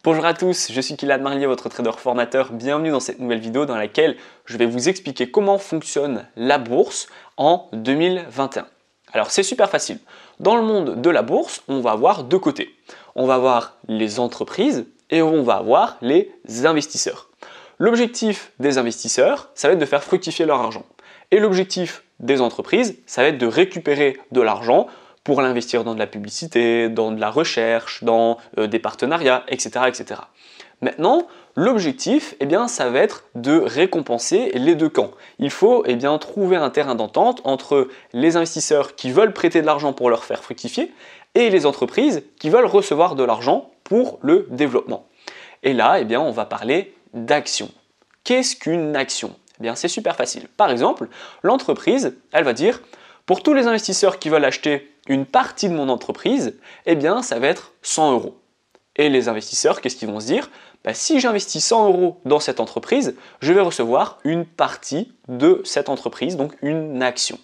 Bonjour à tous, je suis Kylian Marlier, votre trader formateur. Bienvenue dans cette nouvelle vidéo dans laquelle je vais vous expliquer comment fonctionne la bourse en 2021. Alors c'est super facile. Dans le monde de la bourse, on va avoir deux côtés. On va avoir les entreprises et on va avoir les investisseurs. L'objectif des investisseurs, ça va être de faire fructifier leur argent. Et l'objectif des entreprises, ça va être de récupérer de l'argent pour l'investir dans de la publicité, dans de la recherche, dans des partenariats, etc. etc. Maintenant, l'objectif, ça va être de récompenser les deux camps. Il faut trouver un terrain d'entente entre les investisseurs qui veulent prêter de l'argent pour leur faire fructifier et les entreprises qui veulent recevoir de l'argent pour le développement. Et là, on va parler d'action. Qu'est-ce qu'une action ? C'est super facile. Par exemple, l'entreprise, elle va dire, pour tous les investisseurs qui veulent acheter une partie de mon entreprise, ça va être 100 €. Et les investisseurs, qu'est-ce qu'ils vont se dire ? Si j'investis 100 € dans cette entreprise, je vais recevoir une partie de cette entreprise, donc une action.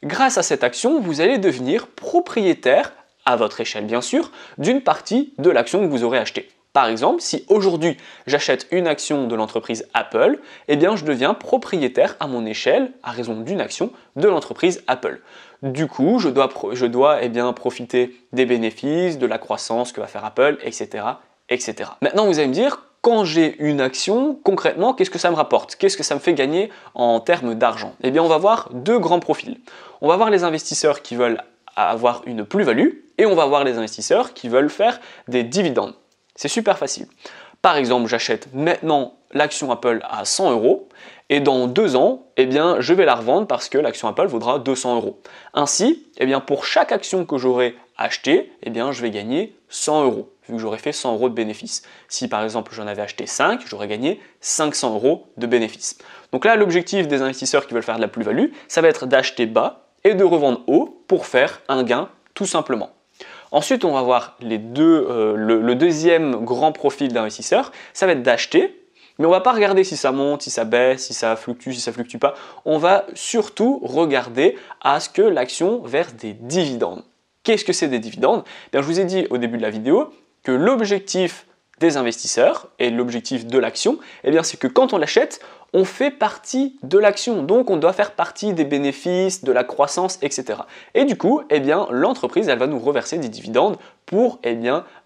Grâce à cette action, vous allez devenir propriétaire, à votre échelle bien sûr, d'une partie de l'action que vous aurez achetée. Par exemple, si aujourd'hui j'achète une action de l'entreprise Apple, je deviens propriétaire à mon échelle, à raison d'une action, de l'entreprise Apple. Du coup, je dois profiter des bénéfices, de la croissance que va faire Apple, etc., etc. Maintenant, vous allez me dire, quand j'ai une action, concrètement, qu'est-ce que ça me rapporte? Qu'est-ce que ça me fait gagner en termes d'argent? On va voir deux grands profils. On va voir les investisseurs qui veulent avoir une plus-value et on va voir les investisseurs qui veulent faire des dividendes. C'est super facile. Par exemple, j'achète maintenant l'action Apple à 100 € et dans 2 ans, je vais la revendre parce que l'action Apple vaudra 200 €. Ainsi, pour chaque action que j'aurai achetée, je vais gagner 100 € vu que j'aurai fait 100 € de bénéfices. Si par exemple j'en avais acheté 5, j'aurais gagné 500 € de bénéfices. Donc là, l'objectif des investisseurs qui veulent faire de la plus-value, ça va être d'acheter bas et de revendre haut pour faire un gain tout simplement. Ensuite, on va voir le deuxième grand profil d'investisseur, ça va être d'acheter, mais on ne va pas regarder si ça monte, si ça baisse, si ça fluctue pas. On va surtout regarder à ce que l'action verse des dividendes. Qu'est-ce que c'est des dividendes ? Je vous ai dit au début de la vidéo que l'objectif des investisseurs et l'objectif de l'action, c'est que quand on l'achète, on fait partie de l'action, donc on doit faire partie des bénéfices, de la croissance, etc. Et du coup, l'entreprise, elle va nous reverser des dividendes pour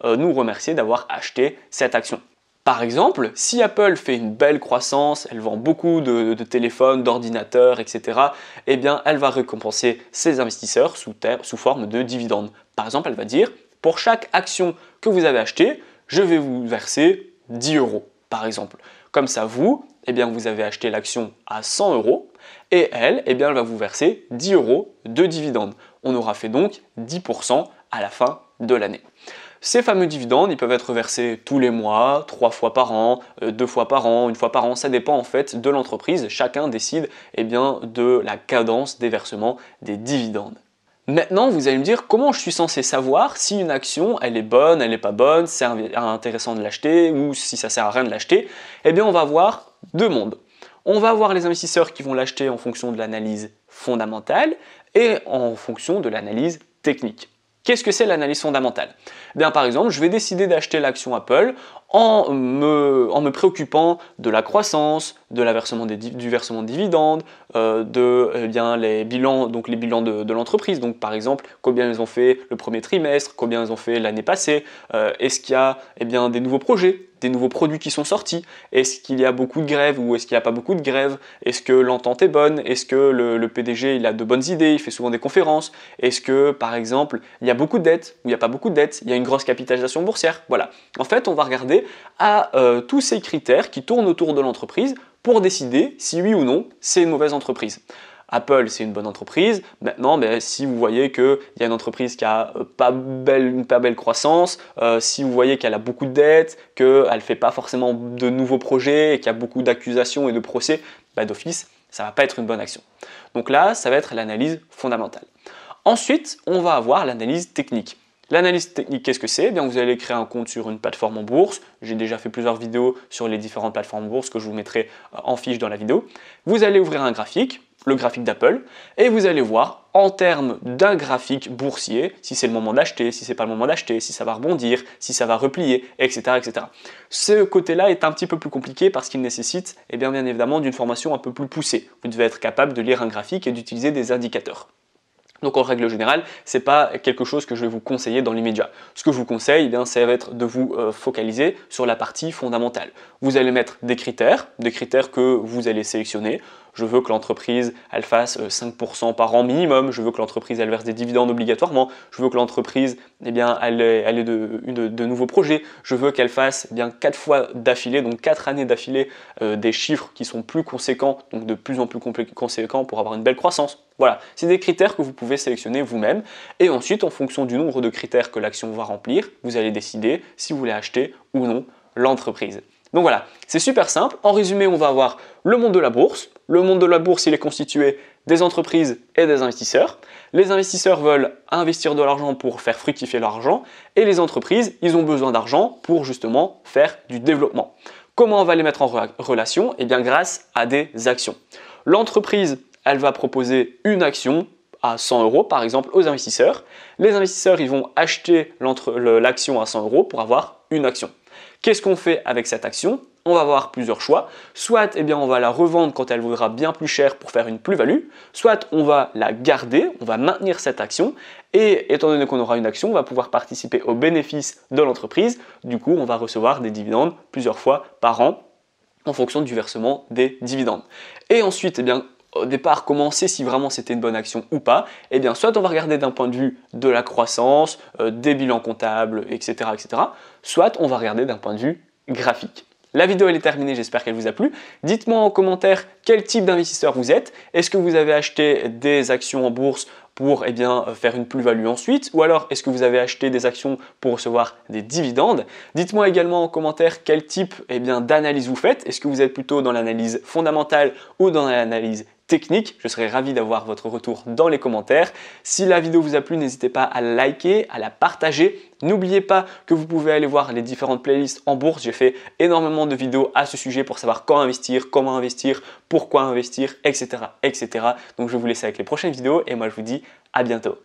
nous remercier d'avoir acheté cette action. Par exemple, si Apple fait une belle croissance, elle vend beaucoup de téléphones, d'ordinateurs, etc., elle va récompenser ses investisseurs sous forme de dividendes. Par exemple, elle va dire, pour chaque action que vous avez achetée, je vais vous verser 10 €, par exemple. Comme ça, vous avez acheté l'action à 100 € et elle va vous verser 10 € de dividendes. On aura fait donc 10% à la fin de l'année. Ces fameux dividendes, ils peuvent être versés tous les mois, 3 fois par an, 2 fois par an, 1 fois par an. Ça dépend en fait de l'entreprise. Chacun décide de la cadence des versements des dividendes. Maintenant, vous allez me dire comment je suis censé savoir si une action, elle est bonne, elle n'est pas bonne, c'est intéressant de l'acheter ou si ça sert à rien de l'acheter. On va voir deux mondes. On va voir les investisseurs qui vont l'acheter en fonction de l'analyse fondamentale et en fonction de l'analyse technique. Qu'est-ce que c'est l'analyse fondamentale ? Par exemple, je vais décider d'acheter l'action Apple en me préoccupant de la croissance, du versement de dividendes, les bilans de l'entreprise. Donc par exemple, combien ils ont fait le premier trimestre, combien ils ont fait l'année passée, est-ce qu'il y a des nouveaux projets, des nouveaux produits qui sont sortis, est-ce qu'il y a beaucoup de grèves ou est-ce qu'il n'y a pas beaucoup de grèves, est-ce que l'entente est bonne, est-ce que le PDG il a de bonnes idées, il fait souvent des conférences, est-ce que par exemple il y a beaucoup de dettes ou il n'y a pas beaucoup de dettes, il y a une grosse capitalisation boursière, voilà. En fait, on va regarder à tous ces critères qui tournent autour de l'entreprise pour décider si oui ou non c'est une mauvaise entreprise. Apple, c'est une bonne entreprise. Maintenant, si vous voyez qu'il y a une entreprise qui a une pas belle croissance, si vous voyez qu'elle a beaucoup de dettes, qu'elle ne fait pas forcément de nouveaux projets et qu'il y a beaucoup d'accusations et de procès, d'office, ça ne va pas être une bonne action. Donc là, ça va être l'analyse fondamentale. Ensuite, on va avoir l'analyse technique. L'analyse technique, qu'est-ce que c'est ? Vous allez créer un compte sur une plateforme en bourse. J'ai déjà fait plusieurs vidéos sur les différentes plateformes en bourse que je vous mettrai en fiche dans la vidéo. Vous allez ouvrir un graphique le graphique d'Apple, et vous allez voir en termes d'un graphique boursier, si c'est le moment d'acheter, si c'est pas le moment d'acheter, si ça va rebondir, si ça va replier, etc. etc. Ce côté-là est un petit peu plus compliqué parce qu'il nécessite bien évidemment d'une formation un peu plus poussée. Vous devez être capable de lire un graphique et d'utiliser des indicateurs. Donc en règle générale, ce n'est pas quelque chose que je vais vous conseiller dans l'immédiat. Ce que je vous conseille, ça va être de vous focaliser sur la partie fondamentale. Vous allez mettre des critères que vous allez sélectionner. Je veux que l'entreprise elle fasse 5% par an minimum, je veux que l'entreprise elle verse des dividendes obligatoirement, je veux que l'entreprise elle ait de nouveaux projets, je veux qu'elle fasse 4 fois d'affilée, donc 4 années d'affilée des chiffres qui sont plus conséquents, donc de plus en plus conséquents pour avoir une belle croissance. Voilà, c'est des critères que vous pouvez sélectionner vous-même et ensuite en fonction du nombre de critères que l'action va remplir, vous allez décider si vous voulez acheter ou non l'entreprise. Donc voilà, c'est super simple. En résumé, on va avoir le monde de la bourse. Le monde de la bourse, il est constitué des entreprises et des investisseurs. Les investisseurs veulent investir de l'argent pour faire fructifier leur argent et les entreprises, ils ont besoin d'argent pour justement faire du développement. Comment on va les mettre en relation? Grâce à des actions. L'entreprise, elle va proposer une action à 100 € par exemple aux investisseurs. Les investisseurs, ils vont acheter l'action à 100 € pour avoir une action. Qu'est-ce qu'on fait avec cette action? On va avoir plusieurs choix. Soit on va la revendre quand elle vaudra bien plus cher pour faire une plus-value, soit on va la garder, on va maintenir cette action et étant donné qu'on aura une action, on va pouvoir participer aux bénéfices de l'entreprise. Du coup, on va recevoir des dividendes plusieurs fois par an en fonction du versement des dividendes. Et ensuite, au départ, comment on sait si vraiment c'était une bonne action ou pas? Soit on va regarder d'un point de vue de la croissance, des bilans comptables, etc., etc. Soit on va regarder d'un point de vue graphique. La vidéo elle est terminée, j'espère qu'elle vous a plu. Dites-moi en commentaire quel type d'investisseur vous êtes. Est-ce que vous avez acheté des actions en bourse pour faire une plus-value ensuite? Ou alors est-ce que vous avez acheté des actions pour recevoir des dividendes? Dites-moi également en commentaire quel type d'analyse vous faites. Est-ce que vous êtes plutôt dans l'analyse fondamentale ou dans l'analyse technique? Je serais ravi d'avoir votre retour dans les commentaires. Si la vidéo vous a plu, n'hésitez pas à la liker, à la partager. N'oubliez pas que vous pouvez aller voir les différentes playlists en bourse. J'ai fait énormément de vidéos à ce sujet pour savoir quand investir, comment investir, pourquoi investir, etc., etc. Donc je vais vous laisser avec les prochaines vidéos et moi je vous dis à bientôt.